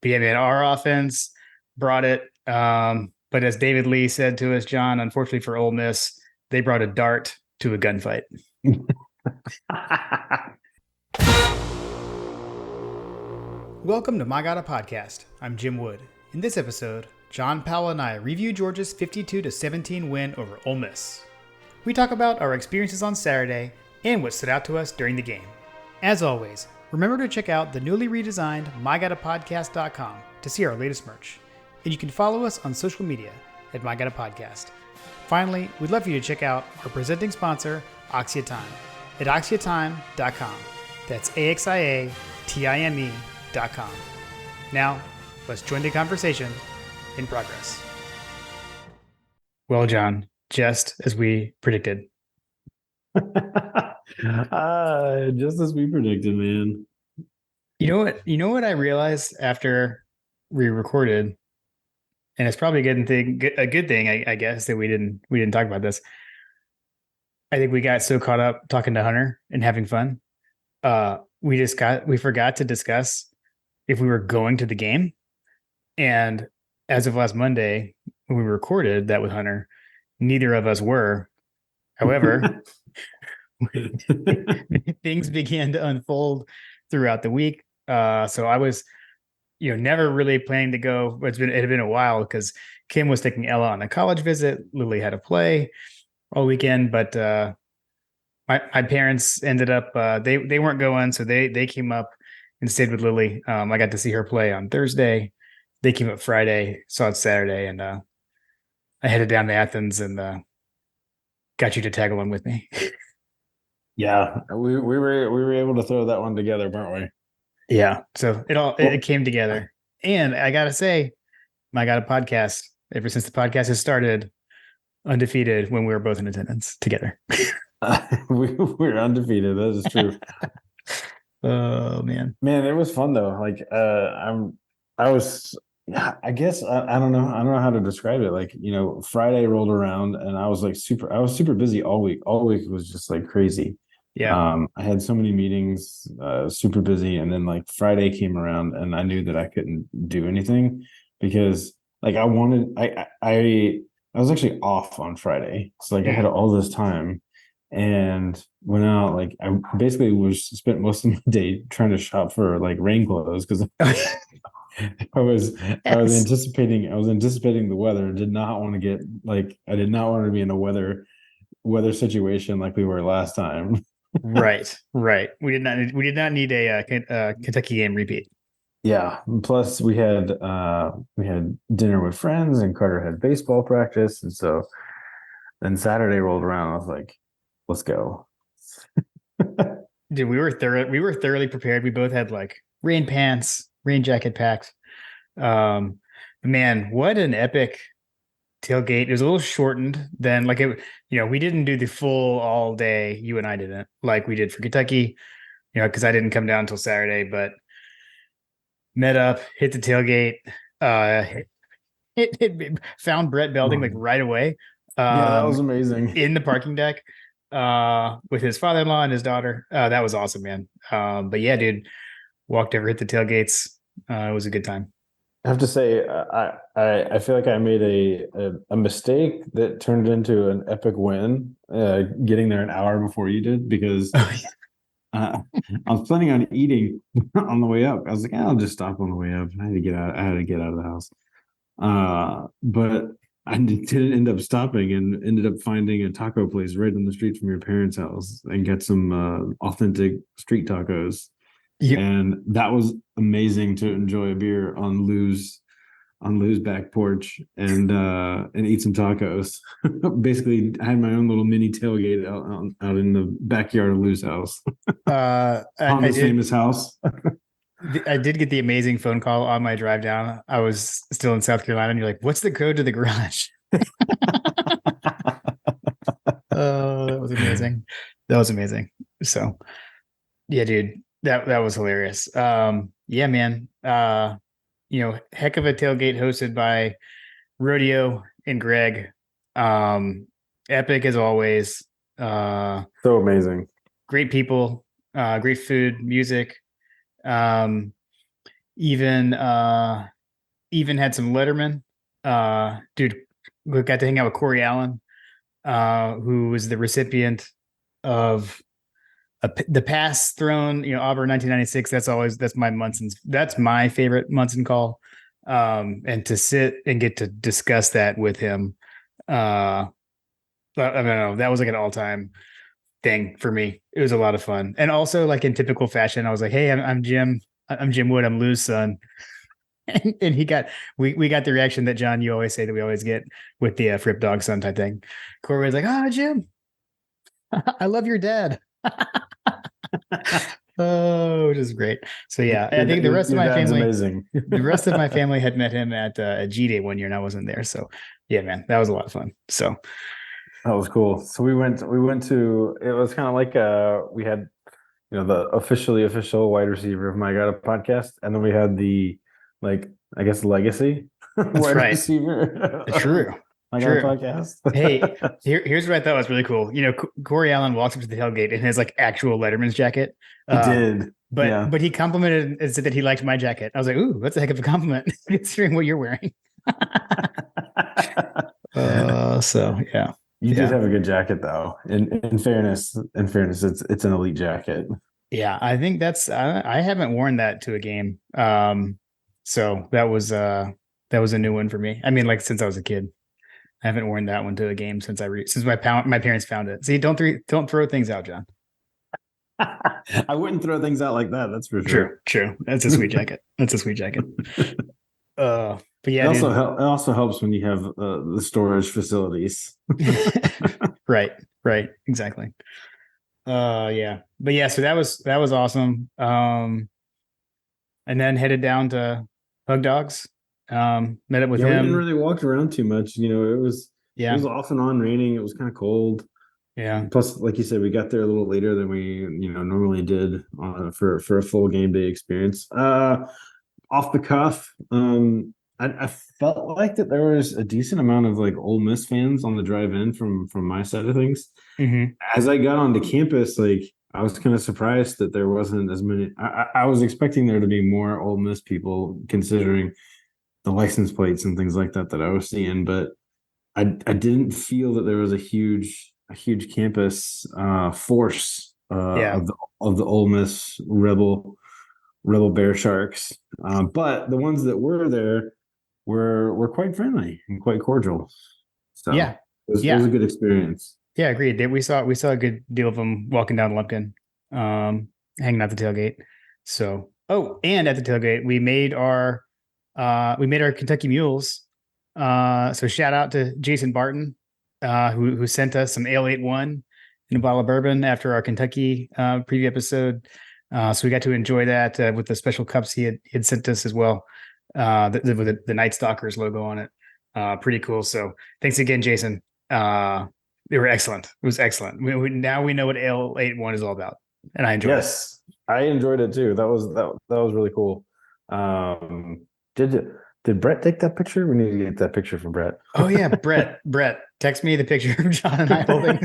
But yeah, man, our offense brought it. But as David Lee said to us, John, unfortunately for Ole Miss, they brought a dart to a gunfight. Welcome to My God a Podcast. I'm Jim Wood. In this episode, John Powell and I review Georgia's 52-17 win over Ole Miss. We talk about our experiences on Saturday and what stood out to us during the game. As always, remember to check out the newly redesigned MyGottaPodcast.com to see our latest merch. And you can follow us on social media at MyGottaPodcast. Finally, we'd love for you to check out our presenting sponsor, Oxia Time, at OxiaTime.com. That's AXIATIME.com. Now, let's join the conversation in progress. Well, John, just as we predicted. Just as we predicted, man. You know what I realized after we recorded, and it's probably a good thing, I guess, that we didn't talk about this. I think we got so caught up talking to Hunter and having fun. We forgot to discuss if we were going to the game. And as of last Monday, when we recorded that with Hunter, neither of us were. However, things began to unfold throughout the week. So I was, never really planning to go. It had been a while because Kim was taking Ella on a college visit. Lily had to play all weekend, but my parents ended up they weren't going, so they came up and stayed with Lily. I got to see her play on Thursday. They came up Friday, saw it Saturday, and I headed down to Athens and got you to tag along with me. Yeah, we were able to throw that one together, weren't we? Yeah, so it came together, and I gotta say, I got a podcast ever since the podcast has started, undefeated when we were both in attendance together. We're undefeated. That is true. Oh man, It was fun though. I was, yeah, I guess I don't know. I don't know how to describe it. Friday rolled around and I was super busy all week. All week was just like crazy. yeah, I had so many meetings, super busy, and then like Friday came around and I knew that I couldn't do anything because I was actually off on Friday. So I had all this time and went out. Like I basically was spent most of my day trying to shop for like rain clothes because I was anticipating the weather. Did not want to get I did not want to be in a weather situation like we were last time. right. We did not need a Kentucky game repeat. Yeah. Plus we had dinner with friends and Carter had baseball practice. And so then Saturday rolled around. I was like, let's go. Dude, we were thoroughly prepared. We both had like rain pants, rain jacket packs. Man, what an epic tailgate. It was a little shortened than we didn't do the full all day. You and I didn't like we did for Kentucky, because I didn't come down until Saturday, but met up, hit the tailgate, found Brett Belding like right away. Yeah, that was amazing. In the parking deck, with his father-in-law and his daughter. That was awesome, man. But yeah, dude, walked over, hit the tailgates. It was a good time. I have to say, I feel like I made a mistake that turned into an epic win, getting there an hour before you did because I was planning on eating on the way up. I was like, I'll just stop on the way up. I had to get out. I had to get out of the house. But I didn't end up stopping and ended up finding a taco place right on the street from your parents' house and get some authentic street tacos. Yep. And that was amazing to enjoy a beer on Lou's back porch and eat some tacos. Basically, I had my own little mini tailgate out in the backyard of Lou's house. Honda's famous house. I did get the amazing phone call on my drive down. I was still in South Carolina, and you're like, "What's the code to the garage?" Oh, that was amazing. That was amazing. So, yeah, dude, that was hilarious. Yeah, man. Heck of a tailgate hosted by Rodeo and Greg. Epic as always. So amazing. Great people, great food, music. even even had some Letterman. Dude, we got to hang out with Corey Allen, who was the recipient of the pass thrown, Auburn 1996. That's my Munson's. That's my favorite Munson call. And to sit and get to discuss that with him, I don't know, that was like an all time thing for me. It was a lot of fun, and also like in typical fashion, I was like, "Hey, I'm Jim. I'm Jim Wood. I'm Lou's son." And he got we got the reaction that John, you always say that we always get with the Fripp dog son type thing. Corey was like, "Ah, Jim, I love your dad." Oh, which is great. So yeah, I think the rest of Your my dad's family, amazing. the rest of my family had met him at a G Day one year, and I wasn't there. So yeah, man, that was a lot of fun. So That was cool. So we went to, it was kind of like we had, the officially official wide receiver of My God podcast, and then we had the, like, I guess, legacy that's wide right. receiver of True, My God true. podcast. Hey, here's what I thought was really cool. Corey Allen walks up to the tailgate in his like actual Letterman's jacket. He Uh, did. but Yeah. but he complimented and said that he liked my jacket. I was like, ooh, that's a heck of a compliment considering what you're wearing. So yeah, You did yeah, have a good jacket though. In fairness, it's an elite jacket. yeah. I think that's I haven't worn that to a game. So that was a new one for me. I mean, like since I was a kid. I haven't worn that one to a game since since my parents found it. See, don't throw things out, John. I wouldn't throw things out like that, that's for True, sure. true. That's a sweet jacket. That's a sweet jacket. But It yeah, also dude. it also helps when you have the storage facilities. Right, right, exactly. Yeah, but yeah. So that was awesome. And then headed down to Hug Dogs. Met up with Yeah, we didn't him. really walk around too much. It was Yeah, off and on raining. It was kind of cold. yeah. Plus, like you said, we got there a little later than we normally did for a full game day experience. Off the cuff, I felt like that there was a decent amount of like Ole Miss fans on the drive in from my side of things. Hmm. As I got onto campus, like I was kind of surprised that there wasn't as many. I was expecting there to be more Ole Miss people, considering the license plates and things like that I was seeing, but I didn't feel that there was a huge campus force Yeah, of the Ole Miss Rebel Bear Sharks, but the ones that were there were quite friendly and quite cordial. yeah, So it was a yeah, good experience. yeah. Agreed. We saw a good deal of them walking down Lumpkin, hanging out the tailgate. So and at the tailgate we made our Kentucky Mules. So shout out to Jason Barton, who sent us some Ale 81 and a bottle of bourbon after our Kentucky preview episode. So we got to enjoy that with the special cups he had sent us as well, with the Night Stalkers logo on it. Pretty cool. So thanks again, Jason. They were excellent. It was excellent. Now we know what Ale 81 is all about, and I enjoyed it. Yes, I enjoyed it too. That was really cool. Did Brett take that picture? We need to get that picture from Brett. Oh yeah, Brett, text me the picture of John and I holding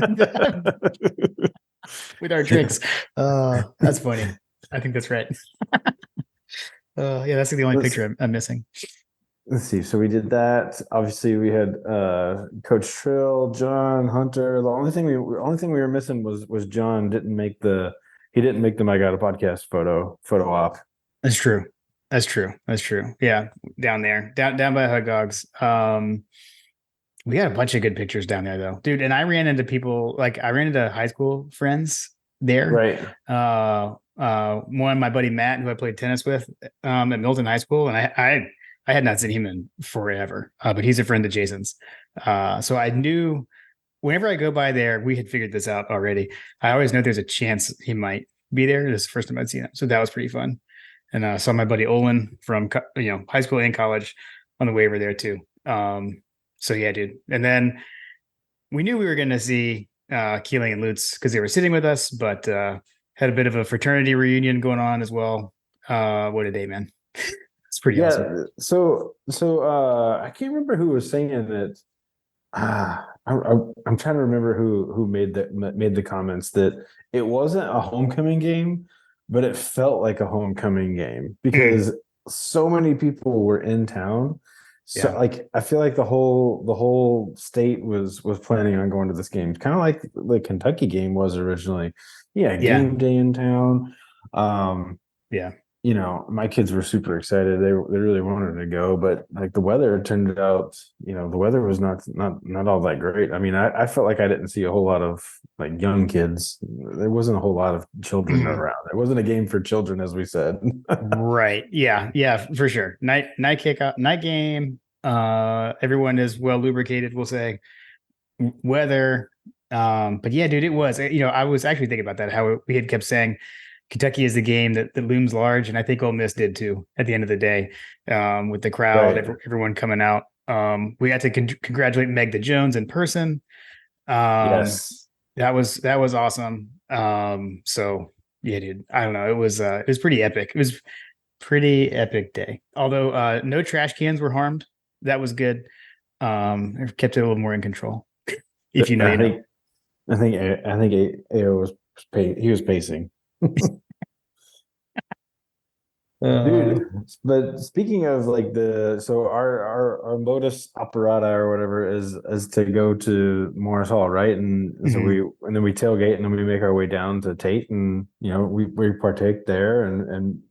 with our drinks. That's funny. I think that's right. Yeah, that's the only let's picture I'm missing. let's see. So we did that. Obviously, we had Coach Trill, John Hunter. The only thing we were missing was John didn't make the My God podcast photo op. That's true. That's true. That's true. Yeah, down there, down by Hug Dogs. We got a bunch of good pictures down there though, dude. And I ran into people like I ran into high school friends there. Right. One my buddy Matt, who I played tennis with, at Milton High School, and I had not seen him in forever. But he's a friend of Jason's. So I knew whenever I go by there, we had figured this out already. I always know there's a chance he might be there. This is the first time I'd seen him, so that was pretty fun. And saw my buddy Olin from high school and college on the waiver there too. So yeah, dude. And then we knew we were going to see Keeling and Lutz because they were sitting with us, but had a bit of a fraternity reunion going on as well. What a day, man! It's pretty awesome. Yeah. So I can't remember who was saying that. I'm trying to remember who made the comments that it wasn't a homecoming game, but it felt like a homecoming game Mm, because so many people were in town. So Yeah. like I feel like the whole state was planning on going to this game. Kind of like the Kentucky game was originally. Yeah, Yeah. game day in town. Um, Yeah. my kids were super excited. They really wanted to go, but like the weather turned out, the weather was not all that great. I mean, I felt like I didn't see a whole lot of like young kids. There wasn't a whole lot of children around. It wasn't a game for children, as we said. Right. Yeah. Yeah, for sure. Night kickoff, night game. Everyone is well lubricated, we'll say. Weather. But yeah, dude, it was. I was actually thinking about that, how we had kept saying Kentucky is the game that looms large, and I think Ole Miss did too at the end of the day, with the crowd, Right. everyone coming out. We got to congratulate Meg the Jones in person. Um, Yes. that was awesome. So yeah, dude, I don't know. It was pretty epic. It was pretty epic day. Although no trash cans were harmed. That was good. It kept it a little more in control. If you know, I you know. think I think AO he was pacing. Uh, Dude, but speaking of like our modus operandi or whatever is to go to Morris Hall, right? And so mhm. then we tailgate and then we make our way down to Tate and we partake there and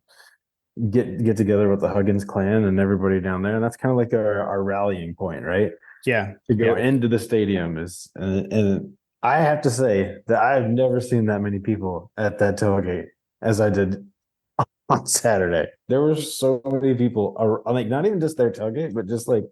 get together with the Huggins clan and everybody down there. And that's kind of like our rallying point, right? Yeah, To go yeah. into the stadium and I have to say that I've never seen that many people at that tailgate as I did on Saturday. There were so many people, like not even just their tailgate, but just like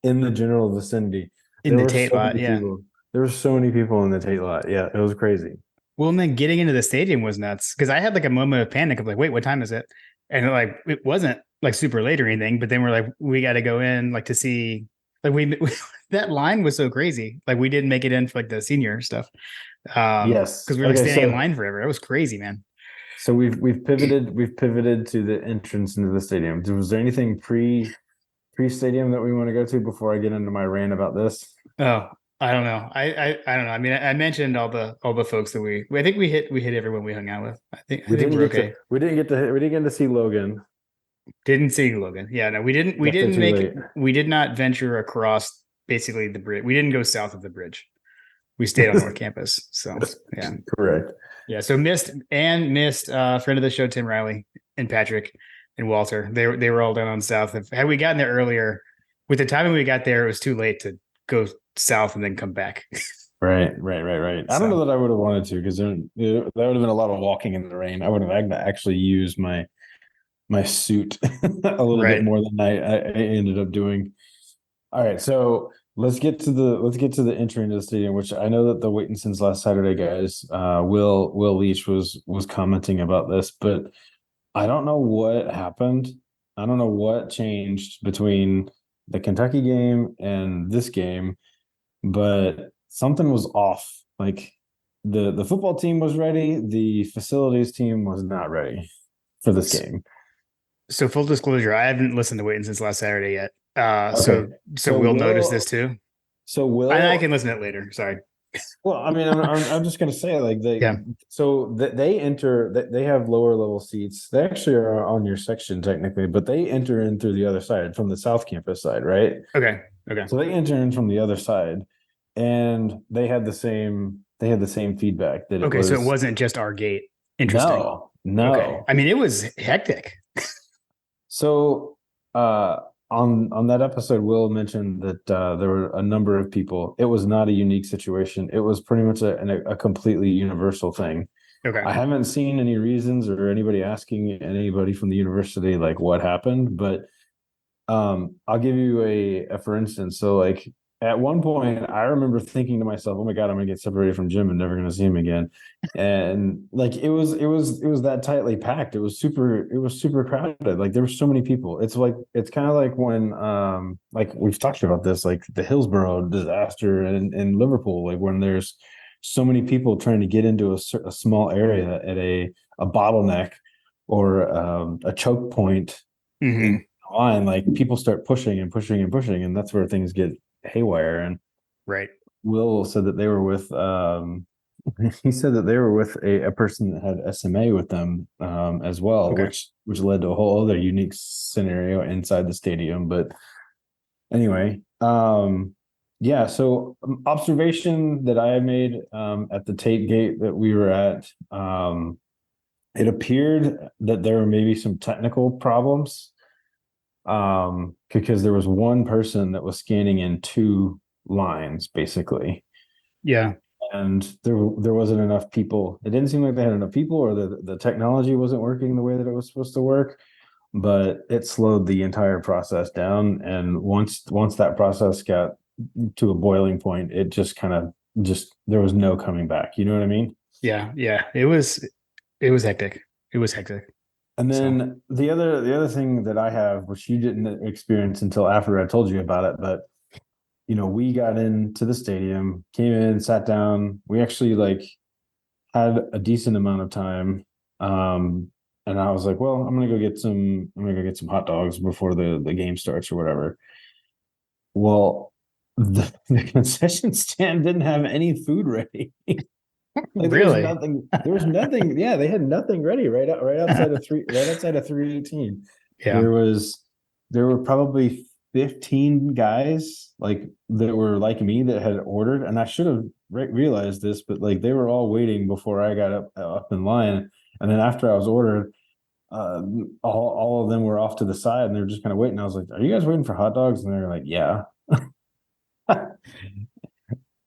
in the general vicinity. In There the were Tate so lot, many yeah. people. There were so many people in the Tate lot. Yeah, it was crazy. Well, and then getting into the stadium was nuts because I had like a moment of panic of like, wait, what time is it? And like it wasn't like super late or anything, but then we're like, we got to go in like to see like that line was so crazy. Like we didn't make it in for like the senior stuff. Yes. Because we were like Okay. standing in So line forever. It was crazy, man. we've pivoted to the entrance into the stadium. Was there anything pre stadium that we want to go to before I get into my rant about this? Oh, I don't know. I don't know. I mean, I mentioned all the folks that I think we hit everyone we hung out with. I think we're okay. We didn't get to see Logan. Didn't see Logan. Yeah, no, we didn't. We Got there didn't too make. late. We did not venture across basically the bridge. We didn't go south of the bridge. We stayed on North Campus. So yeah, Correct. yeah. So missed friend of the show Tim Riley and Patrick and Walter. They were all down on south. Had we gotten there earlier, with the timing we got there, it was too late to go south and then come back. Right. I don't So know that I would have wanted to because that would have been a lot of walking in the rain. I would have actually used my suit a little bit right. more than I ended up doing. All right, so let's get to the entry into the stadium, which I know that the waiting since last Saturday guys, Will Leach was commenting about this, but I don't know what happened. I don't know what changed between the Kentucky game and this game, but something was off. Like the football team was ready, the facilities team was not ready for this game. So full disclosure, I haven't listened to Waiting since last Saturday yet. Okay. So So we'll notice this Will too. so I Will can listen to it later. Sorry. well, I mean, I'm just gonna say like Yeah. they enter they have lower level seats. They actually are on your section technically, but they enter in through the other side from the South Campus side, right? Okay. Okay. So they enter in from the other side, and they had the same feedback that it Okay. So it was wasn't just our gate. Interesting. no, Okay. no. I mean, it was hectic. So on that episode, Will mentioned that there were a number of people. It was not a unique situation. It was pretty much a completely universal thing. Okay. I haven't seen any reasons or anybody asking anybody from the university like what happened, but I'll give you a for instance. So like at one point, I remember thinking to myself, "Oh my God, I'm gonna get separated from Jim and never gonna see him again." And like it was that tightly packed. It was super crowded. Like there were so many people. It's kind of like when like we've talked about this, like the Hillsborough disaster in Liverpool, like when there's so many people trying to get into a small area at a bottleneck or a choke point in Hmm. line, like people start pushing and pushing and pushing, and that's where things get haywire. And Right. Will said that they were with he said that they were with a person that had SMA with them as well, Okay. which led to a whole other unique scenario inside the stadium. But anyway, yeah. So observation that I had made at the Tate Gate that we were at, it appeared that there were maybe some technical problems because there was one person that was scanning in two lines basically, Yeah. and there wasn't enough people. It didn't seem like they had enough people, or the technology wasn't working the way that it was supposed to work. But it slowed the entire process down, and once that process got to a boiling point, it just kind of just there was no coming back. You know what I mean? Yeah. Yeah. It was hectic. It was hectic. And So then the other thing that I have, which you didn't experience until after I told you about it, but we got into the stadium, came in, sat down. We actually like had a decent amount of time. And I was like, well, I'm gonna go get some hot dogs before the game starts or whatever. Well, the concession stand didn't have any food ready. Like really, there was nothing. Yeah, they had nothing ready right outside of 318. yeah. There was there were probably 15 guys like that were like me that had ordered, and I should have realized this, but like they were all waiting before I got up in line. And then after I was ordered, all of them were off to the side and they're just kind of waiting. I was like, "Are you guys waiting for hot dogs?" And they're like, "Yeah."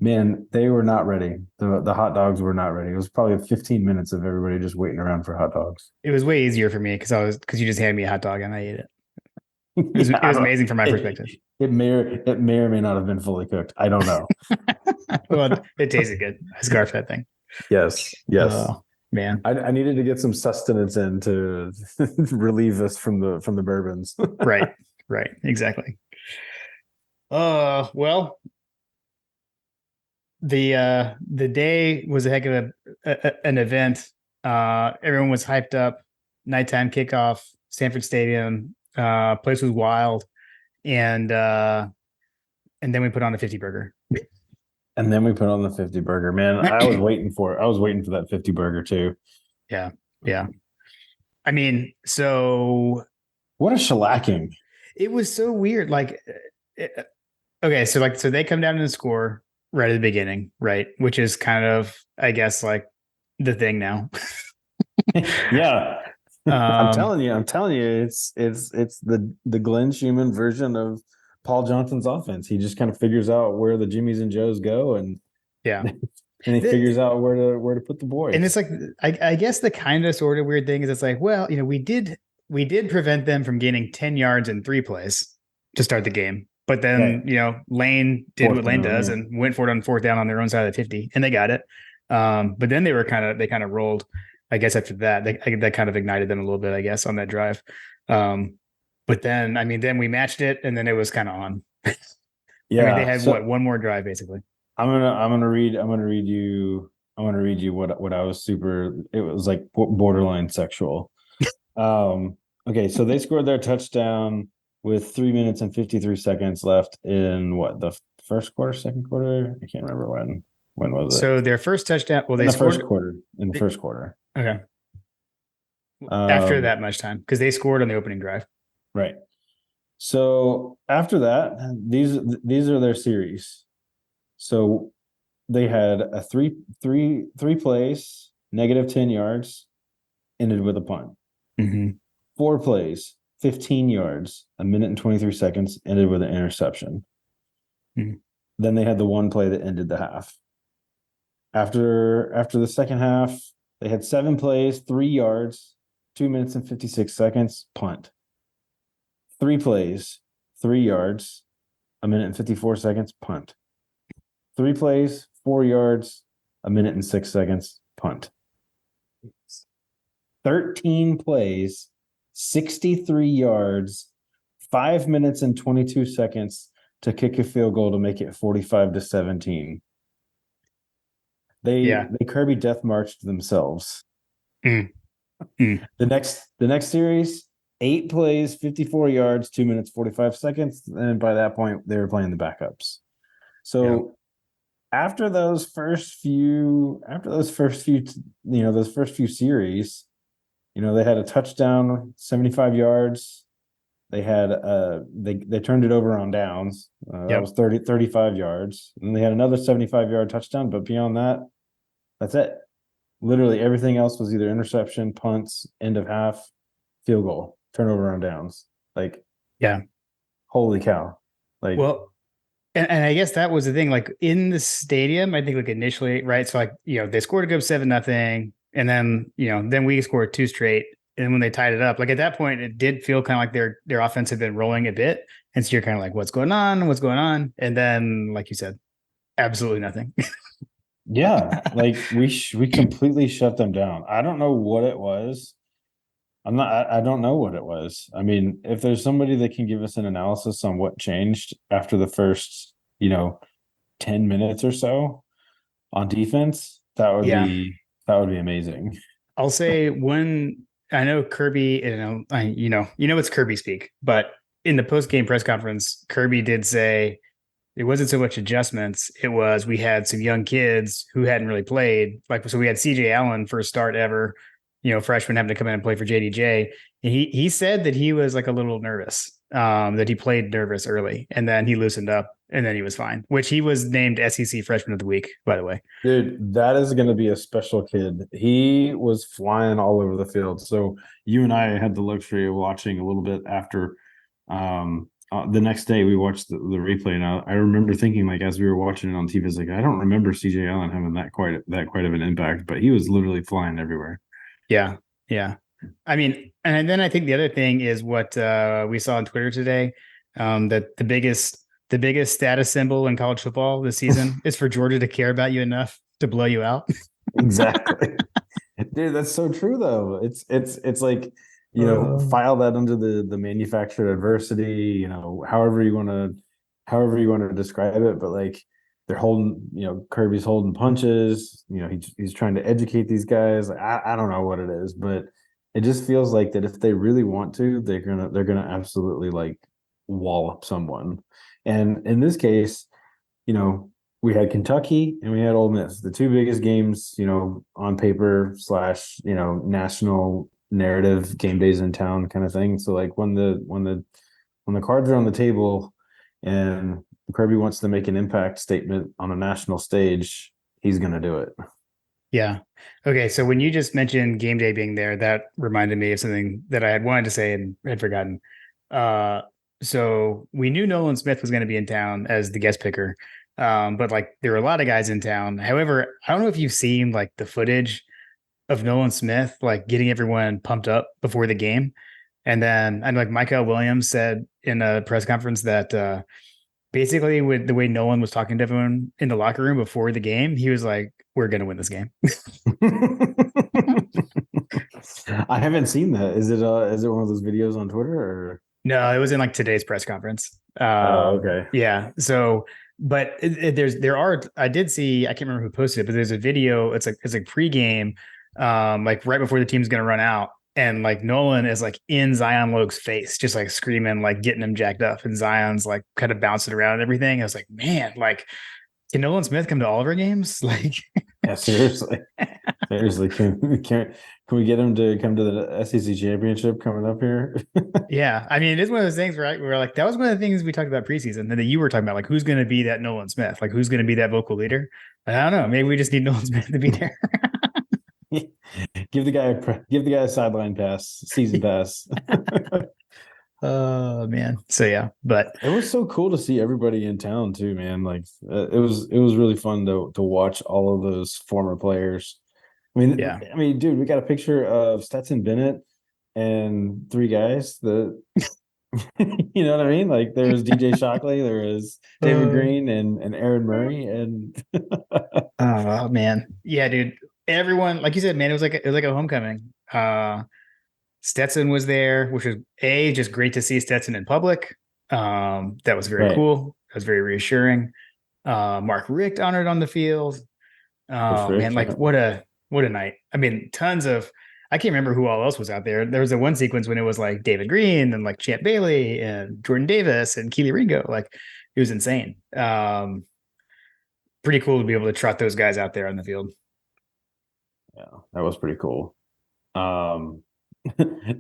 Man, they were not ready. The hot dogs were not ready. It was probably 15 minutes of everybody just waiting around for hot dogs. It was way easier for me because you just handed me a hot dog and I ate it. Yeah, It I was don't, amazing from my it, perspective. it may or may not have been fully cooked. I don't know. Well, it tasted good. I scarfed that thing. Yes, yes. Oh man. I needed to get some sustenance in to relieve us from the bourbons. Right. Right. Exactly. Well, the day was a heck of an event. Everyone was hyped up. Nighttime kickoff, Sanford Stadium. Place was wild, and and then we put on a 50 burger. And then we put on the 50 burger. Man, I was waiting for it. I was waiting for that 50 burger too. Yeah, yeah. I mean, so What a shellacking. it was so weird. Like, okay, so they come down and score right at the beginning, right? Which is kind of, I guess, like the thing now. Yeah. um, I'm telling you, it's the Glenn Schumann version of Paul Johnson's offense. He just kind of figures out where the Jimmies and Joes go, and yeah. and he The, figures out where to put the and boys. it's like I guess the kind of sort of weird thing is it's like, well, we did prevent them from gaining 10 yards in three plays to start the game. But then, Right. Lane did what Fourth Lane down, does yeah. and went for it on fourth down on their own side of the 50, and they got it. But then they kind of rolled, I guess after that. That kind of ignited them a little bit, I guess, on that drive. But then, I mean, then we matched it and then it was kind of on. I mean, they Yeah. had what, So one more drive basically. I'm gonna read you what I was super. It was like borderline sexual. Okay, so they scored their touchdown with 3 minutes and 53 seconds left in what, the first quarter, second quarter? I can't remember when. When was it? So their first touchdown, well, In they the first scored. quarter. In the first quarter. Okay. After Um, that much time because they scored on the opening drive. right. So after that, these are their series. So they had a three plays, negative 10 yards, ended with a punt. Mm-hmm. 4 plays, 15 yards, a minute and 23 seconds, ended with an interception. Mm-hmm. Then they had the one play that ended the half. After the second half, they had 7 plays, 3 yards, 2 minutes and 56 seconds, punt. 3 plays, 3 yards, a minute and 54 seconds, punt. 3 plays, 4 yards, a minute and 6 seconds, punt. 13 plays, 63 yards, 5 minutes and 22 seconds to kick a field goal to make it 45-17. They Yeah. they Kirby death marched themselves. Mm. Mm. The next series, 8 plays, 54 yards, 2 minutes, 45 seconds. And by that point, they were playing the backups. Yeah. So those first few series, they had a touchdown, 75 yards. They turned it over on downs. That Yep. was 35 yards. And they had another 75-yard touchdown, but beyond that, that's it. Literally everything else was either interception, punts, end of half, field goal, turnover on downs. Like, Yeah. holy cow. Like, Well, and I guess that was the thing. Like in the stadium, I think like initially, right? So like, they scored a good 7-0. And then, then we scored two straight. And when they tied it up, like at that point, it did feel kind of like their offense had been rolling a bit. And so you're kind of like, what's going on? What's going on? And then, like you said, absolutely nothing. yeah, like we completely shut them down. I don't know what it was. I don't know what it was. I mean, if there's somebody that can give us an analysis on what changed after the first, 10 minutes or so on defense, Yeah. that would be amazing. I'll say when I know Kirby, it's Kirby speak, but in the post game press conference, Kirby did say it wasn't so much adjustments. It was we had some young kids who hadn't really played. Like, so we had CJ Allen first start ever, freshman having to come in and play for JDJ. And he said that he was like a little nervous, that he played nervous early and then he loosened up and then he was fine, which he was named SEC Freshman of the Week, by the way. Dude, that is going to be a special kid. He was flying all over the field. So you and I had the luxury of watching a little bit after. The next day we watched the replay, and I remember thinking, like, as we were watching it on TV, I was like, I don't remember CJ Allen having that quite of an impact, but he was literally flying everywhere. Yeah. Yeah. I mean, and then I think the other thing is what we saw on Twitter today, that the biggest status symbol in college football this season is for Georgia to care about you enough to blow you out. Exactly. Dude, that's so true though. It's like, Uh, file that under the manufactured adversity, however you want to describe it, but like they're holding, Kirby's holding punches, he's trying to educate these guys. Like, I don't know what it is, but it just feels like that if they really want to, they're gonna absolutely like wallop someone. And in this case, you know, we had Kentucky and we had Ole Miss, the two biggest games, on paper slash, national narrative game days in town kind of thing. So like when the cards are on the table and Kirby wants to make an impact statement on a national stage, he's gonna do it. yeah. Okay. So when you just mentioned game day being there, that reminded me of something that I had wanted to say and had forgotten. Uh, so we knew Nolan Smith was going to be in town as the guest picker. But like there were a lot of guys in town. However, I don't know if you've seen like the footage of Nolan Smith like getting everyone pumped up before the game. And then and like Michael Williams said in a press conference that basically with the way Nolan was talking to everyone in the locker room before the game, he was like, "We're gonna win this game." I haven't seen that. Is it one of those videos on Twitter or? No, it was in like today's press conference. Oh, okay. Yeah. So, but I did see, I can't remember who posted it, but there's a video. It's like pregame, like right before the team's going to run out. And like Nolan is like in Zion Logue's face, just like screaming, like getting him jacked up. And Zion's like kind of bouncing around and everything. I was like, man, like, can Nolan Smith come to all of our games? Like, Yeah, seriously. Seriously, can we get him to come to the SEC championship coming up here? yeah, I mean, it is one of those things where we're like, that was one of the things we talked about preseason, and that you were talking about, like, who's going to be that Nolan Smith? Like, who's going to be that vocal leader? I don't know. Maybe we just need Nolan Smith to be there. Give the guy a sideline pass, season pass. Oh man. So yeah, but It was so cool to see everybody in town too, man. Like it was really fun to watch all of those former players. I mean, yeah. dude, we got a picture of Stetson Bennett and three guys that you know what I mean? Like there was DJ Shockley, there was David Uh, Green and Aaron Murray and oh man. Yeah, dude. Everyone, like you said, man, it was like a homecoming. Stetson was there, which was just great to see Stetson in public. That was very right, cool. That was very reassuring. Mark Richt honored on the field. Coach Oh man, Rick. like Yeah. what a night. I mean, tons of I can't remember who all else was out there. There was a one sequence when it was like David Green and like Champ Bailey and Jordan Davis and Keely Ringo. Like it was insane. pretty cool to be able to trot those guys out there on the field. Yeah, that was pretty cool. Um,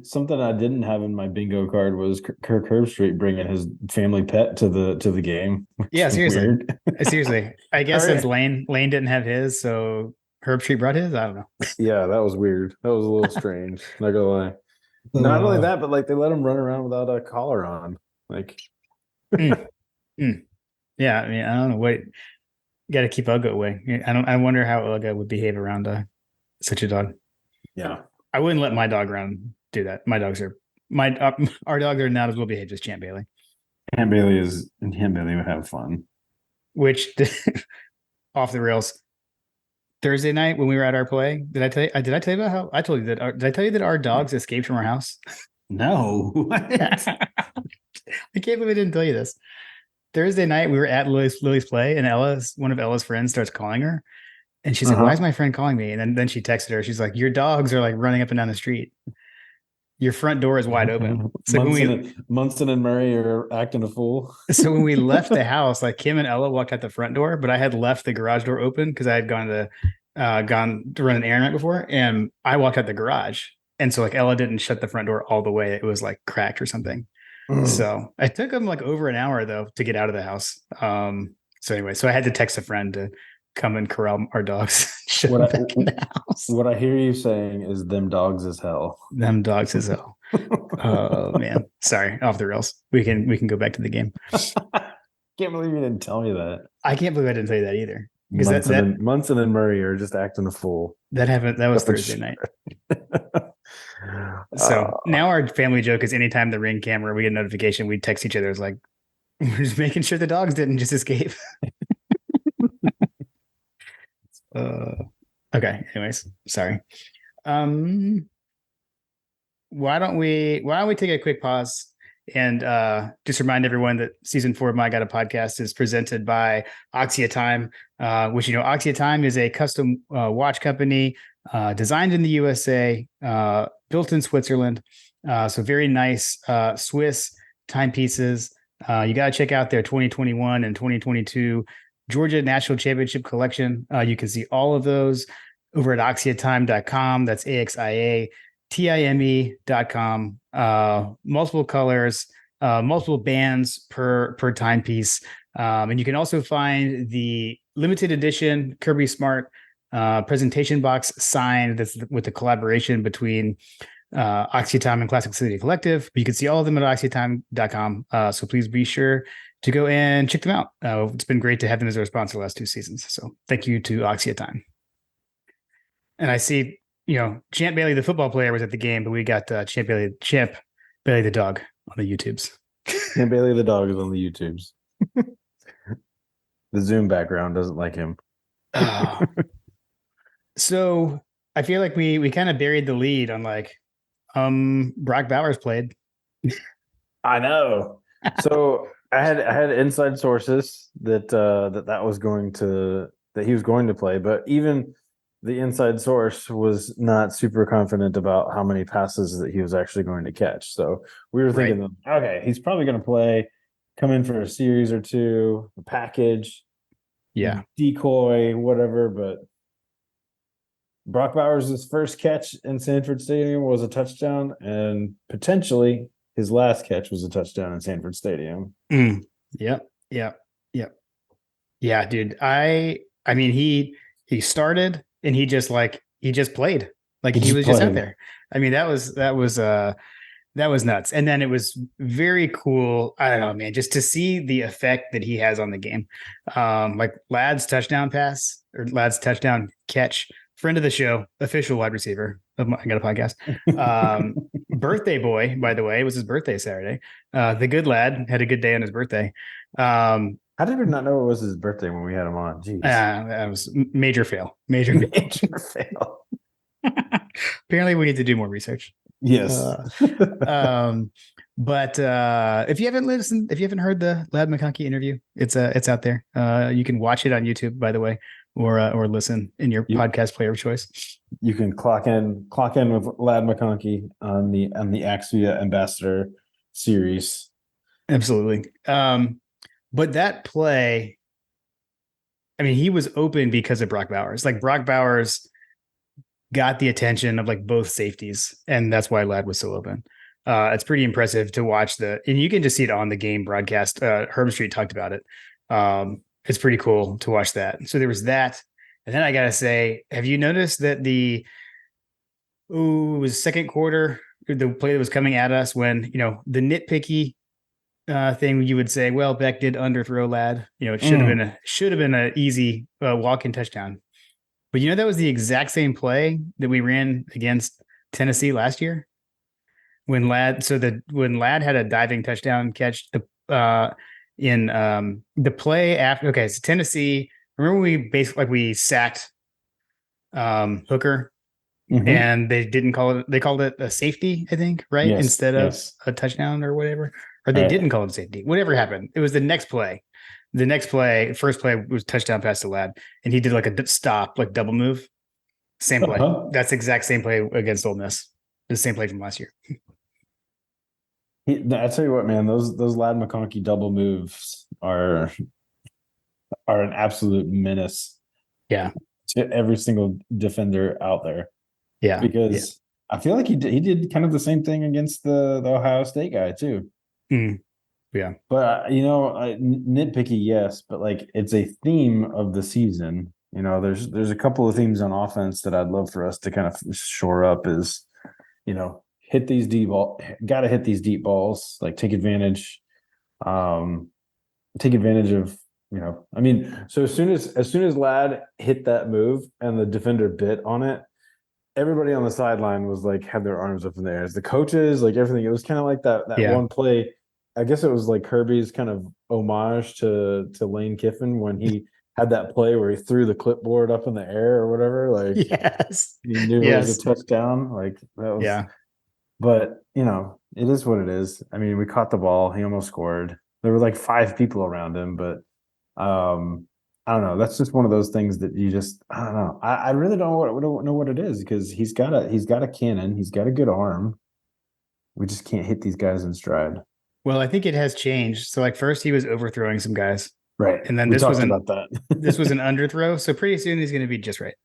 something I didn't have in my bingo card was Kirk Herbstreit bringing his family pet to the game, which Yeah, was seriously. weird. Seriously. I All guess since right. Lane didn't have his, so Herbstreit brought his. I don't know. Yeah, that was weird. That was a little strange. Not gonna lie. Not only Uh, that, but like they let him run around without a collar on. Like, mm, mm. Yeah, I mean, I don't know what. Got to keep Uga away. I don't. I wonder how Uga would behave around such a dog. yeah, I wouldn't let my dog around do that. My dogs are my our dogs are not as well behaved as Champ Bailey. Aunt Bailey would have fun. Which off the rails. Thursday night when we were at our play, did I tell you? Did I tell you about how I told you that? Did I tell you that our dogs escaped from our house? No, what? I can't believe I didn't tell you this. Thursday night we were at Lily's play, and one of Ella's friends starts calling her, and she's like, "Why is Uh-huh. my friend calling me?" And then she texted her. She's like, "Your dogs are like running up and down the street. Your front door is wide open." Munson and Murray are acting a fool. So when we left the house, like Kim and Ella walked out the front door, but I had left the garage door open because I had gone to run an errand right before, and I walked out the garage, and so like Ella didn't shut the front door all the way; it was like cracked or something. So I took them like over an hour though to get out of the house. So anyway, so I had to text a friend to come and corral our dogs, shut What them I back in the house. what I hear you saying is them dogs as hell. Them dogs as hell. Oh man, sorry, off the rails. We can go back to the game. Can't believe you didn't tell me that. I can't believe I didn't tell you that either because that Munson and Murray are just acting a fool. that happened. That was Up and Thursday sh- night. So now our family joke is anytime the Ring camera we get a notification, we text each other. It's like we're just making sure the dogs didn't just escape. Uh, okay. Anyways, sorry. Um, why don't we take a quick pause and just remind everyone that season 4 of My God a Podcast is presented by Oxia Time, which Oxia Time is a custom watch company designed in the USA, built in Switzerland. So very nice Swiss timepieces. You got to check out their 2021 and 2022 Georgia National Championship collection. You can see all of those over at axiatime.com. That's AXIATIME.com. Multiple colors, multiple bands per timepiece. And you can also find the limited edition Kirby Smart presentation box signed that's with the collaboration between Oxytime and Classic City Collective. You can see all of them at oxytime.com. So please be sure to go and check them out. It's been great to have them as our sponsor the last 2 seasons. So thank you to Oxytime. And I see, Champ Bailey, the football player, was at the game, but we got Champ Bailey the dog on the YouTubes. Aunt Bailey the dog is on the YouTubes. The Zoom background doesn't like him. So I feel like we kind of buried the lead on Brock Bowers played. I know. So I had inside sources that was going to that he was going to play, but even the inside source was not super confident about how many passes that he was actually going to catch. So we were thinking, okay, he's probably going to play, come in for a series or two, a package, Yeah, decoy, whatever. But Brock Bowers' first catch in Sanford Stadium was a touchdown, and potentially his last catch was a touchdown in Sanford Stadium. Yep. Yeah, dude. I mean he started and he just played. Like he was just out there. I mean, that was nuts. And then it was very cool. I don't know, man, just to see the effect that he has on the game. Like Ladd's touchdown pass or Ladd's touchdown catch, friend of the show, official wide receiver of I Got a Podcast. Birthday boy, by the way, it was his birthday Saturday. The good lad had a good day on his birthday. How did we not know it was his birthday when we had him on? Jeez. That was major fail. Major fail. Apparently, we need to do more research. Yes. But if you haven't heard the Ladd McConkey interview, it's out there. You can watch it on YouTube, by the way, or listen in your podcast player of choice. You can clock in with Ladd McConkey on the Axia Ambassador series. Absolutely. But that play, I mean, he was open because of Brock Bowers. Like Brock Bowers got the attention of like both safeties, and that's why Ladd was so open. It's pretty impressive to watch and you can just see it on the game broadcast. Herb Street talked about it. It's pretty cool to watch that. So there was that, and then I gotta say, have you noticed that it was second quarter, the play that was coming at us when the nitpicky thing you would say, well, Beck did underthrow Ladd. It should have been an easy walk-in touchdown. But that was the exact same play that we ran against Tennessee last year when Ladd had a diving touchdown catch in the play after. Okay, so Tennessee. Remember we basically we sacked Hooker and they didn't call it. They called it a safety, I think, right, Yes, instead of yes. a touchdown or whatever. Or they Right. didn't call it a safety. Whatever happened, it was the next play. The next play, first play was touchdown pass to Ladd, and he did like a stop, like double move. Same play. Uh-huh. That's the exact same play against Ole Miss. The same play from last year. I tell you what, man, those Ladd McConkey double moves are an absolute menace. Yeah. To every single defender out there. Yeah. Because I feel like he did kind of the same thing against the Ohio State guy too. Yeah. But nitpicky, yes, but like it's a theme of the season. There's a couple of themes on offense that I'd love for us to kind of shore up. Is hit these got to hit these deep balls, like take advantage of I mean, so as soon as Ladd hit that move and the defender bit on it, everybody on the sideline was like had their arms up in the air. As the coaches, like everything, it was kind of like that one play. I guess it was like Kirby's kind of homage to Lane Kiffin when he had that play where he threw the clipboard up in the air or whatever. Like yes, he knew it was a touchdown. Like that was But it is what it is. I mean, we caught the ball. He almost scored. There were like 5 people around him, but I don't know. That's just one of those things that you just I don't know. I really don't know what it is because he's got a cannon. He's got a good arm. We just can't hit these guys in stride. Well, I think it has changed. So like first he was overthrowing some guys. Right. And then we talked about that. This was an underthrow. So pretty soon he's going to be just right.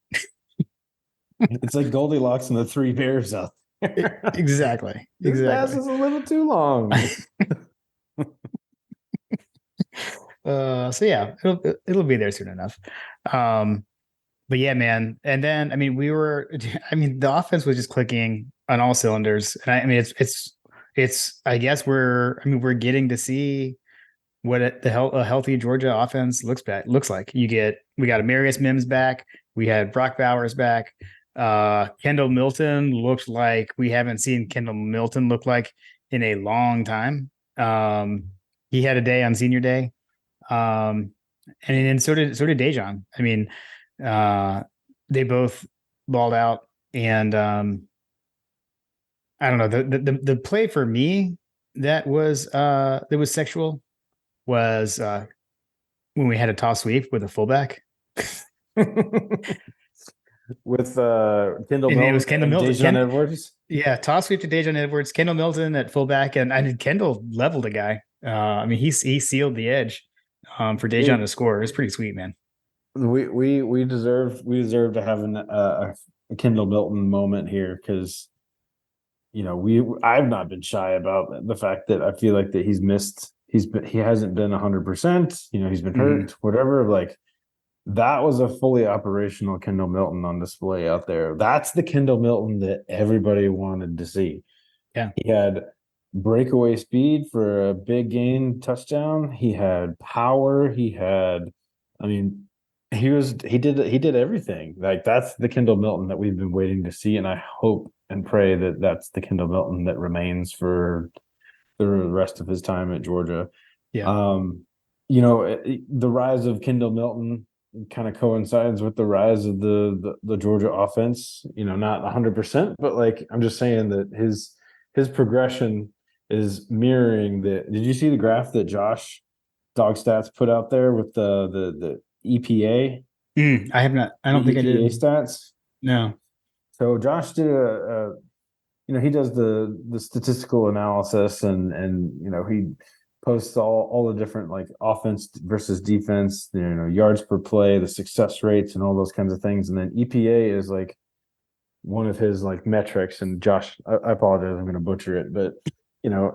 It's like Goldilocks and the 3 bears out there. Exactly. This pass is a little too long. So yeah, it'll be there soon enough. But yeah, man. And then I mean, the offense was just clicking on all cylinders. And I mean, it's I guess we're getting to see what a healthy Georgia offense looks like. We got Amarius Mims back. We had Brock Bowers back. Kendall Milton looked like we haven't seen Kendall Milton look like in a long time. He had a day on senior day. And then so did Dejan. I mean, they both balled out, and I don't know, the play for me that was sexual was when we had a toss sweep with a fullback. With Kendall And Milton, it was Kendall Milton. Dejan Edwards. Yeah, toss sweep to Dejan Edwards, Kendall Milton at fullback, and I mean Kendall leveled a guy. I mean he sealed the edge for Dejan to score. It's pretty sweet, man. We deserve to have a Kendall Milton moment here because I've not been shy about the fact that I feel like that he hasn't been 100%. He's been hurt, whatever. Like that was a fully operational Kendall Milton on display out there. That's the Kendall Milton that everybody wanted to see. Yeah, he had breakaway speed for a big gain touchdown. He had power. He did everything. Like that's the Kendall Milton that we've been waiting to see, and I hope and pray that that's the Kendall Milton that remains for the rest of his time at Georgia. Yeah. The rise of Kendall Milton kind of coincides with the rise of the Georgia offense. Not 100%, but like I'm just saying that his progression is mirroring the. Did you see the graph that Josh Dog Stats put out there with the EPA? I have not. I don't think I did. Stats. No. So Josh did he does the statistical analysis and he posts all the different like offense versus defense, yards per play, the success rates, and all those kinds of things. And then EPA is like one of his like metrics. And Josh, I apologize, I'm going to butcher it, but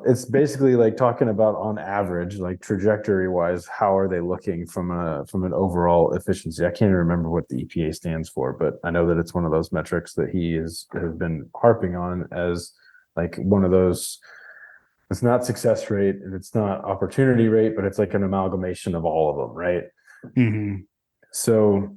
it's basically like talking about on average, like trajectory wise, how are they looking from an overall efficiency. I can't even remember what the EPA stands for, but I know that it's one of those metrics that he has been harping on as like one of those. It's not success rate and it's not opportunity rate, but it's like an amalgamation of all of them, right? Mm-hmm. So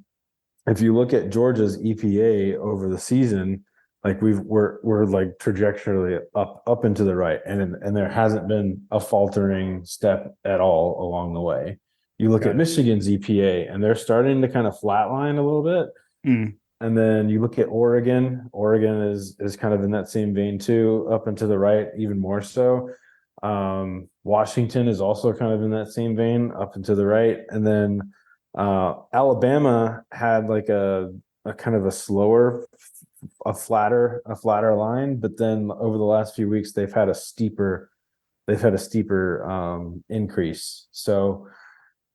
if you look at Georgia's EPA over the season, like we're like trajectorily up and to the right, and there hasn't been a faltering step at all along the way. You look at Michigan's EPA, and they're starting to kind of flatline a little bit. Mm. And then you look at Oregon. Oregon is kind of in that same vein too, up and to the right, even more so. Washington is also kind of in that same vein, up and to the right. And then Alabama had like a kind of a slower, a flatter line, but then over the last few weeks they've had a steeper increase. So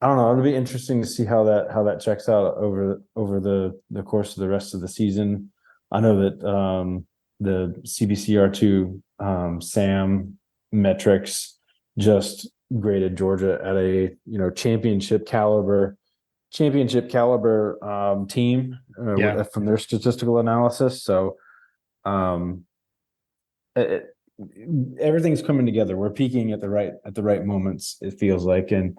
I don't know. It'll be interesting to see how that checks out over the course of the rest of the season. I know that the CBCR2 SAM metrics just graded Georgia at a championship caliber team from their statistical analysis. So everything's coming together. We're peaking at the right moments, it feels like. And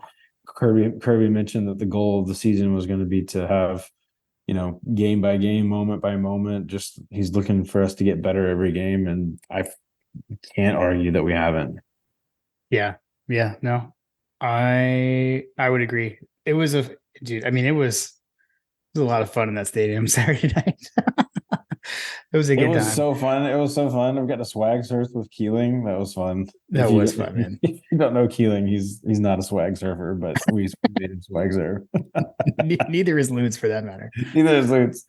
Kirby mentioned that the goal of the season was going to be to have game by game, moment by moment. Just he's looking for us to get better every game, and I can't argue that we haven't. Yeah. No, I would agree. It was it was a lot of fun in that stadium Saturday night. It was a good time. So fun. It was so fun. I've got a swag surf with Keeling. That was fun. That was fun, man. If you don't know Keeling, he's not a swag surfer, but we made him swag surf. Neither is Loons for that matter. Neither is Loons.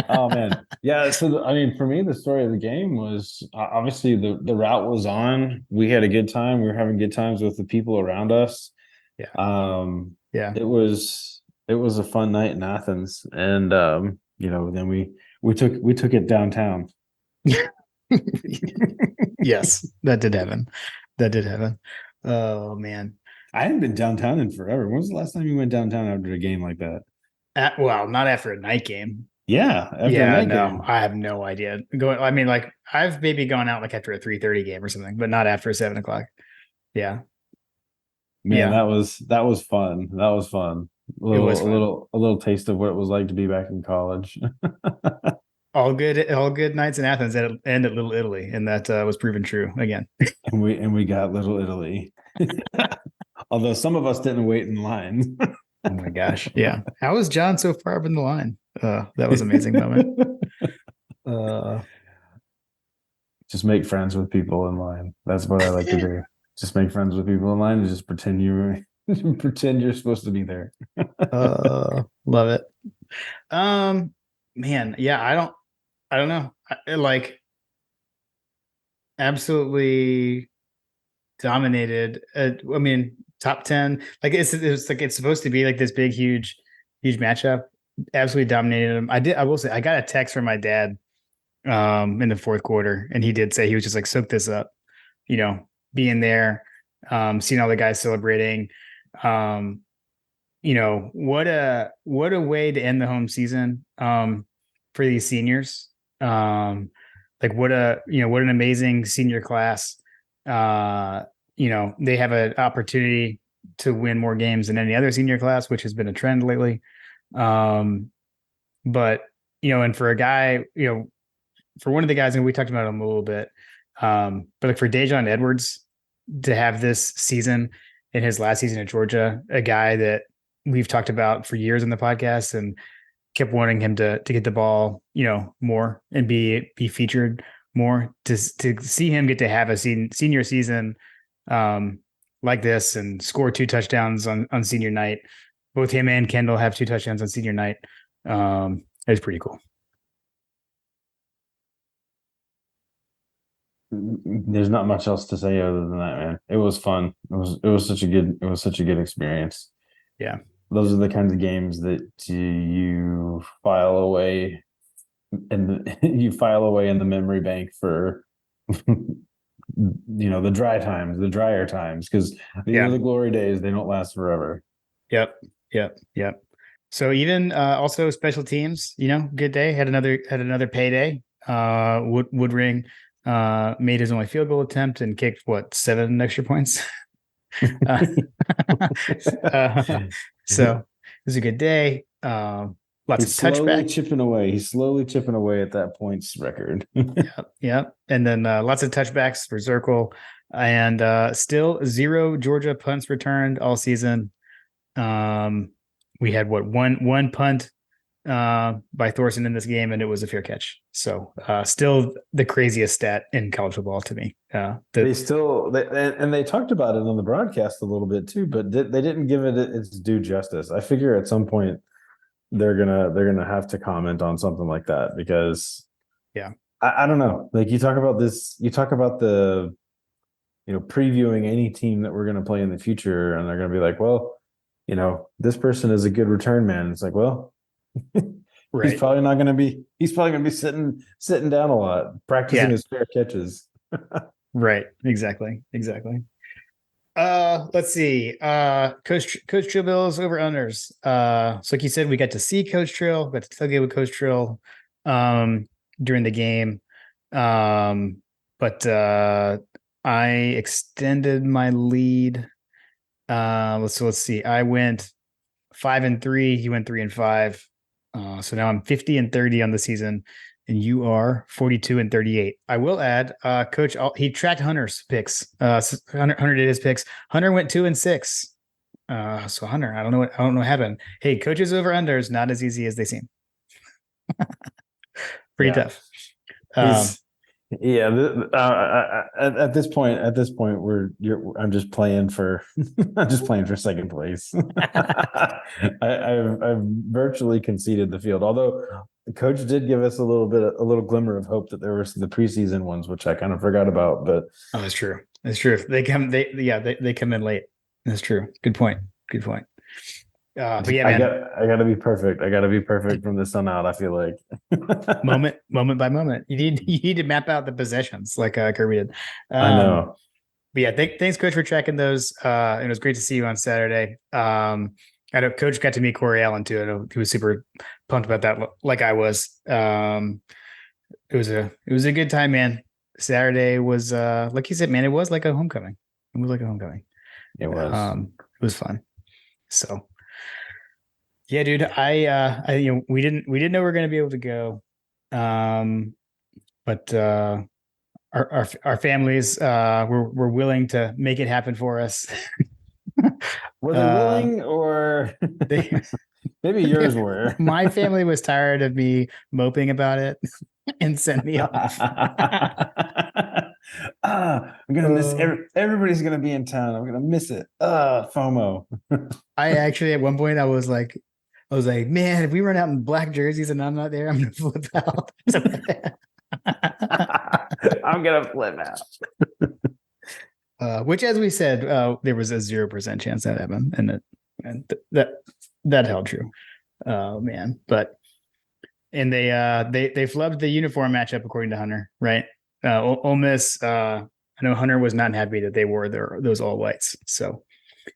Oh man, yeah. So for me, the story of the game was obviously the route was on. We had a good time. We were having good times with the people around us. Yeah. Yeah. It was a fun night in Athens, and then we took it downtown. Yes, that did happen. Oh man, I hadn't been downtown in forever. When was the last time you went downtown after a game like that? Well, not after a night game. Yeah, after a night game. I have no idea. I've maybe gone out like after a 3:30 game or something, but not after 7:00. Yeah. Man, that was fun. That was fun. A little taste of what it was like to be back in college. all good nights in Athens and at Little Italy, and that was proven true again. and we got Little Italy. Although some of us didn't wait in line. Oh my gosh. Yeah. How was John so far up in the line? That was an amazing moment. Just make friends with people in line. That's what I like to do. Just make friends with people in line and just pretend you're supposed to be there. Love it. Man, yeah, I don't know. Like absolutely dominated. Top 10. Like it's like it's supposed to be like this big, huge matchup. Absolutely dominated them. I will say I got a text from my dad in the fourth quarter, and he did say he was just like, soak this up, being there, seeing all the guys celebrating. What a way to end the home season for these seniors. Like what an amazing senior class. They have an opportunity to win more games than any other senior class, which has been a trend lately. But and for a guy, for one of the guys, and we talked about him a little bit, but like for Dejon Edwards to have this season in his last season at Georgia, a guy that we've talked about for years on the podcast and kept wanting him to get the ball, more and be featured more, to see him get to have a senior season like this and score 2 touchdowns on senior night. Both him and Kendall have 2 touchdowns on senior night. It's pretty cool. There's not much else to say other than that, man. It was fun. It was such a good experience. Yeah. Those are the kinds of games that you file away and you file away in the memory bank for the drier times, because these are Yeah. the glory days. They don't last forever. Yep. Yep. Yep. So even also special teams, good day. Had another payday. Woodring made his only field goal attempt and kicked 7 extra points. uh, uh, so it was a good day. Lots of touchback. He's slowly chipping away at that points record. Yep. And then lots of touchbacks for Zirkle, and still 0 Georgia punts returned all season. We had one punt by Thorson in this game, and it was a fair catch. So still the craziest stat in college football to me. They talked about it on the broadcast a little bit too, but they didn't give it its due justice. I figure at some point they're gonna have to comment on something like that, because Yeah. I don't know. Like, you talk about this, you talk about the previewing any team that we're gonna play in the future, and they're gonna be like, well, this person is a good return man. It's like, well, he's Right. probably not gonna be. He's probably gonna be sitting down a lot, practicing Yeah. his fair catches. Right. Exactly. Let's see. Coach Trill's over unders. So like you said, we got to see Coach Trill, got to tailgate with Coach Trill during the game. But I extended my lead. Let's see. I went 5-3. He went 3-5. So now I'm 50-30 on the season, and you are 42-38. I will add, Coach, he tracked Hunter's picks. Hunter did his picks. Hunter went 2-6. So Hunter, I don't know what happened. Hey, coaches over unders, not as easy as they seem. Pretty tough. He's yeah. At this point, I'm just playing for I'm just playing for second place. I've virtually conceded the field. Although the coach did give us a little glimmer of hope that there were the preseason ones, which I kind of forgot about. But that's true. That's true. They come in late. That's true. Good point. But yeah, man. I gotta be perfect. I gotta be perfect from this on out. I feel like moment by moment. You need to map out the possessions like Kirby did. I know. But yeah, thanks, Coach, for tracking those. And it was great to see you on Saturday. I know Coach got to meet Corey Allen too. I know he was super pumped about that, like I was. It was a good time, man. Saturday was like you said, man. It was like a homecoming. It was like a homecoming. It was. It was fun. So yeah, dude. We didn't know we were going to be able to go, but our families were willing to make it happen for us. Were they willing, or They, maybe yours were? my family was tired of me moping about it and sent me off. I'm gonna miss everybody's gonna be in town. I'm gonna miss it. FOMO. I actually at one point I was like, man, if we run out in black jerseys and I'm not there, I'm gonna flip out. I'm gonna flip out. Which, as we said, there was a 0% chance that happened, and that held true. Oh man, and they flubbed the uniform matchup according to Hunter, right? Ole Miss. I know Hunter was not happy that they wore those all whites. So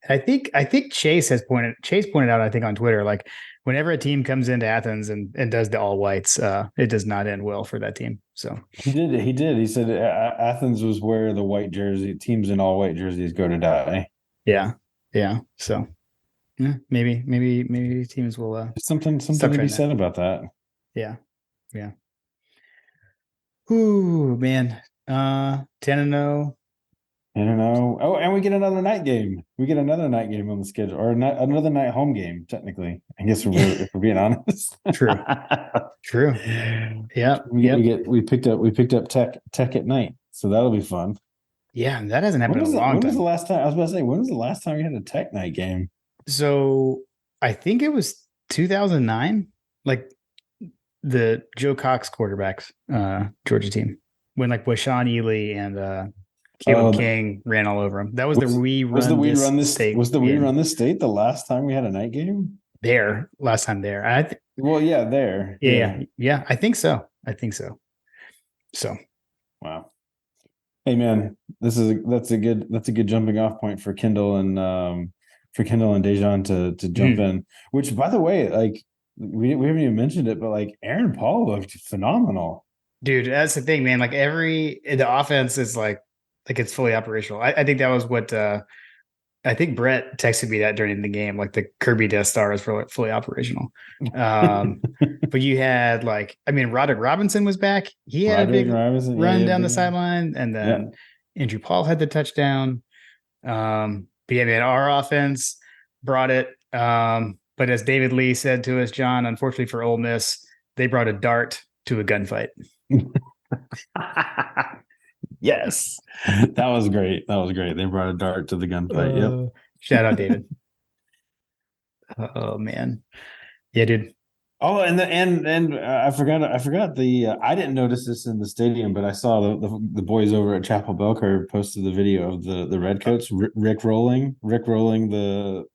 I think Chase pointed out, I think, on Twitter, like whenever a team comes into Athens and does the all whites, it does not end well for that team. So he did. He said Athens was where the white jersey teams in all white jerseys go to die. Yeah. So yeah, maybe teams will something to be said about that. Yeah. Ooh, man. 10-0. I don't know. Oh, and we get another night game. We get another night game on the schedule, or another night home game. Technically, I guess if we're being honest. True. Yeah. We picked up Tech at night, so that'll be fun. Yeah, that hasn't happened in a long time. When was the last time? I was about to say, when was the last time we had a Tech night game? So I think it was 2009, like the Joe Cox quarterbacks Georgia team when like Washawn Ely and Caleb Oh, King ran all over him. That was the We was the Run we This run this State was the we game run this state the last time we had a night game? there last time there. Well, yeah, there. Yeah, yeah. I think so. I think so. So Wow. Hey man, that's a good jumping off point for Kendall and Dejan to jump mhm. in. Which, by the way, like we haven't even mentioned it, but like Aaron Paul looked phenomenal. Dude, that's the thing, man. Like the offense is like it's fully operational. I think that was what I think Brett texted me that during the game. Like the Kirby Death Star is fully operational. Um, but you had like, I mean, Roderick Robinson was back. He had a Roderick big Robinson, yeah, run yeah, down the big one. sideline, and Yeah. then Andrew Paul had the touchdown. But yeah, man, our offense brought it. But as David Lee said to us, John, unfortunately for Ole Miss, they brought a dart to a gunfight. Yes. That was great. That was great. They brought a dart to the gunfight. Yep. Shout out, David. Oh man, yeah, dude. Oh, I forgot the I didn't notice this in the stadium, but I saw the boys over at Chapel Belcher posted the video of the Redcoats Rick rolling the Ole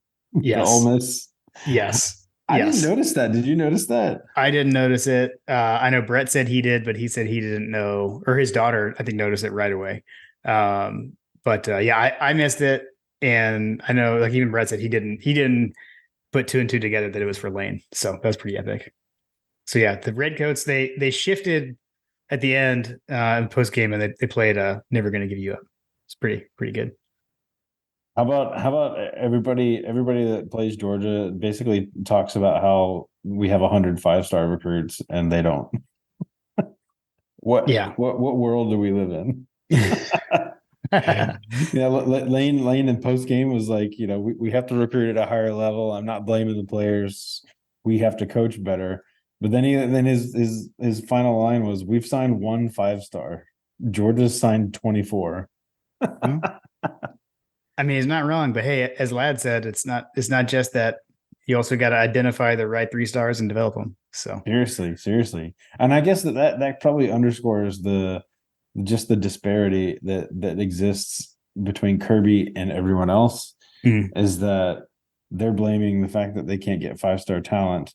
Yes, Miss. yes, I didn't yes. notice that. Did you notice that? I didn't notice it. I know Brett said he did, but he said he didn't know, or his daughter, I think, noticed it right away. But yeah, I missed it, and I know, like even Brett said he didn't put two and two together that it was for Lane. So that was pretty epic. So yeah, the Redcoats they shifted at the end in post game, and they played "Never Gonna Give You Up." It's pretty good. How about everybody that plays Georgia basically talks about how we have 105-star recruits and they don't. What Yeah. what what world do we live in? Yeah, Lane in post game was like, we have to recruit at a higher level. I'm not blaming the players. We have to coach better. But then his final line was, "We've signed 1 5-star. Georgia's signed 24." Well, I mean, he's not wrong, but hey, as Lad said, it's not just that. You also got to identify the right 3 stars and develop them. So Seriously. And I guess that probably underscores the disparity that exists between Kirby and everyone else, mm, is that they're blaming the fact that they can't get 5-star talent.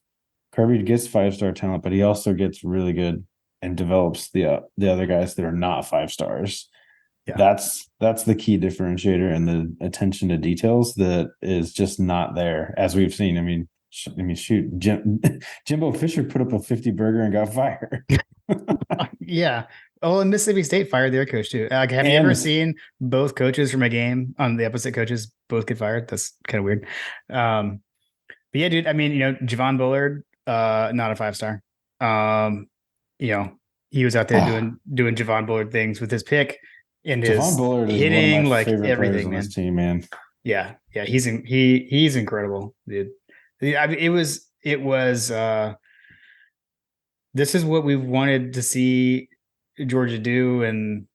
Kirby gets 5-star talent, but he also gets really good and develops the other guys that are not 5 stars. yeah, That's the key differentiator, and the attention to details that is just not there, as we've seen. Shoot, Jimbo Fisher put up a 50 burger and got fired. yeah. Oh, and Mississippi State fired their coach too. Like, have you ever And seen both coaches from a game on the opposite coaches both get fired? That's kind of weird. Um, but yeah, dude. I mean, Javon Bullard, not a 5 star. Um, you know, he was out there oh, doing Javon Bullard things with his pick and Javon his Bullard is one of my hitting, like favorite players everything, on this man. team, man. Yeah, yeah, he's incredible, dude. I mean, it was this is what we wanted to see Georgia do, and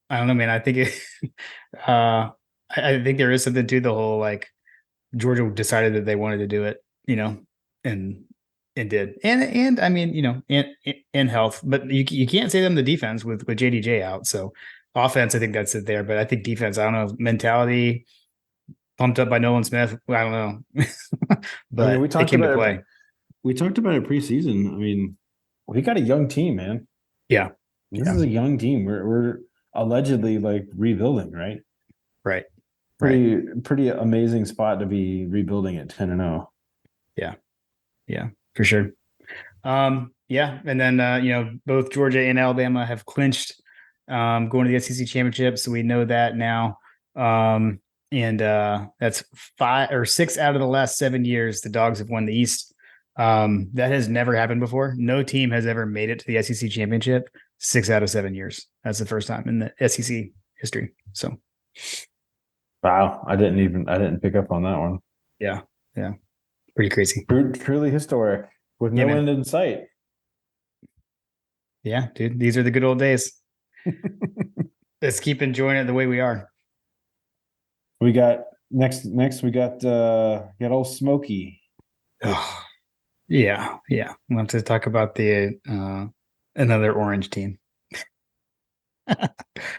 I don't know, man. I think I think there is something to the whole like Georgia decided that they wanted to do it, and did, and I mean, in health, but you can't say them the defense with JDJ out. So offense, I think that's it there, but I think defense, I don't know, mentality pumped up by Nolan Smith. I don't know, I mean, but it came to play. we talked about it preseason. I mean, we got a young team, man. Yeah, This yeah, is a young team. We're allegedly like rebuilding, right? right, right. Pretty amazing spot to be rebuilding at 10-0. Yeah, yeah, for sure. Yeah, and then both Georgia and Alabama have clinched going to the SEC championship, so we know that now. And that's 5 or 6 out of the last 7 years the Dogs have won the East. That has never happened before. No team has ever made it to the SEC championship 6 out of 7 years. That's the first time in the SEC history. So Wow, I didn't pick up on that one. yeah, yeah, pretty crazy. Truly historic, with Yeah, no man. end in sight. Yeah, dude, these are the good old days. Let's keep enjoying it the way we are. We got next we got old Smokey. Oh, yeah, yeah. We'll have to talk about the another orange team.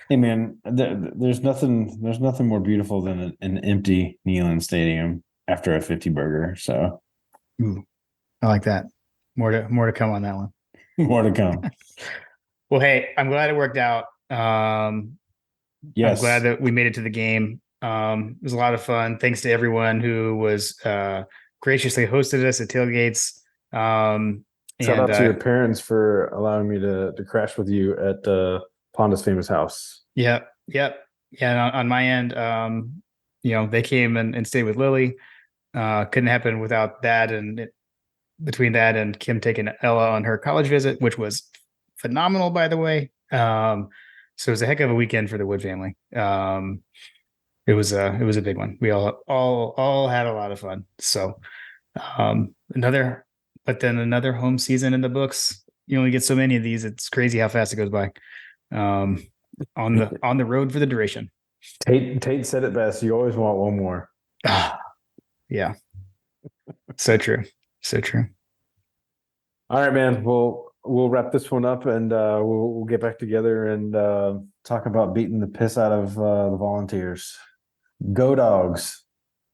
Hey man, there's nothing more beautiful than an empty Neyland Stadium after a 50 burger. So Ooh, I like that. More to come on that one. more to come. Well, hey, I'm glad it worked out. I'm glad Yes. that we made it to the game. It was a lot of fun. Thanks to everyone who was graciously hosted us at tailgates. Um, Shout and out to your parents for allowing me to crash with you at Ponda's famous house. Yep, yep, yeah. And on my end, they came and stayed with Lily. Couldn't happen without that, and between that and Kim taking Ella on her college visit, which was phenomenal, by the way. So it was a heck of a weekend for the Wood family. It was a big one. We all had a lot of fun. So another, but then another home season in the books. You only get so many of these. It's crazy how fast it goes by. Um, on the road for the duration. Tate said it best. You always want one more. Ah, yeah, so true, so true. All right, man. We'll wrap this one up and we'll get back together and talk about beating the piss out of the Volunteers. Go Dogs.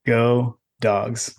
Go dogs.